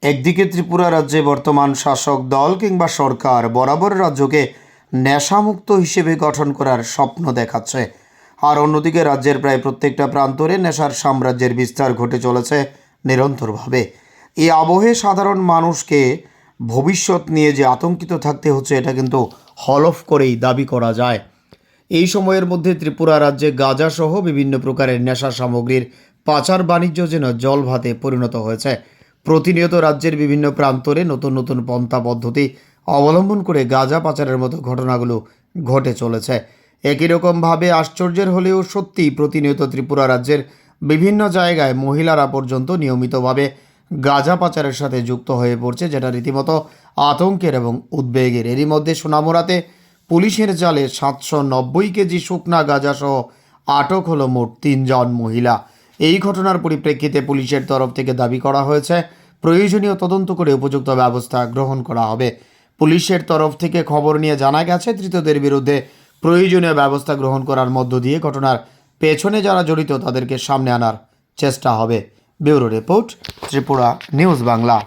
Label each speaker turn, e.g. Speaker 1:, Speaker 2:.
Speaker 1: একদিকে ত্রিপুরা রাজ্যে বর্তমান শাসক দল কিংবা সরকার বরাবর রাজ্যকে নেশামুক্ত হিসেবে গঠন করার স্বপ্ন দেখাচ্ছে, আর অন্যদিকে রাজ্যের প্রায় প্রত্যেকটা প্রান্তরে নেশার সাম্রাজ্যের বিস্তার ঘটে চলেছে নিরন্তরভাবে। এই আবহে সাধারণ মানুষকে ভবিষ্যৎ নিয়ে যে আতঙ্কিত থাকতে হচ্ছে, এটা কিন্তু হলফ করেই দাবি করা যায়। এই সময়ের মধ্যে ত্রিপুরা রাজ্যে গাঁজাসহ বিভিন্ন প্রকারের নেশা সামগ্রীর পাচার বাণিজ্য যেন জলভাতে পরিণত হয়েছে। প্রতিনিয়ত রাজ্যের বিভিন্ন প্রান্তরে নতুন নতুন পন্থা পদ্ধতি অবলম্বন করে গাঁজা পাচারের মতো ঘটনাগুলো ঘটে চলেছে। একই রকমভাবে আশ্চর্যের হলেও সত্যি প্রতিনিয়ত ত্রিপুরা রাজ্যের বিভিন্ন জায়গায় মহিলারা পর্যন্ত নিয়মিতভাবে গাঁজা পাচারের সাথে যুক্ত হয়ে পড়ছে, যেটা রীতিমতো আতঙ্কের এবং উদ্বেগের। এরই মধ্যে সোনামুড়াতে পুলিশের জালে 790 কেজি শুকনা গাঁজাসহ আটক হলো মোট 3 জন মহিলা। এই ঘটনার পরিপ্রেক্ষিতে পুলিশের তরফ থেকে দাবি করা হয়েছে প্রয়োজনীয় তদন্ত করে উপযুক্ত ব্যবস্থা গ্রহণ করা হবে। পুলিশের তরফ থেকে খবর নিয়ে জানা গেছে ধৃতদের বিরুদ্ধে প্রয়োজনীয় ব্যবস্থা গ্রহণ করার মধ্য দিয়ে ঘটনার পেছনে যারা জড়িত তাদেরকে সামনে আনার চেষ্টা হবে। Bureau report, Tripura news Bangla.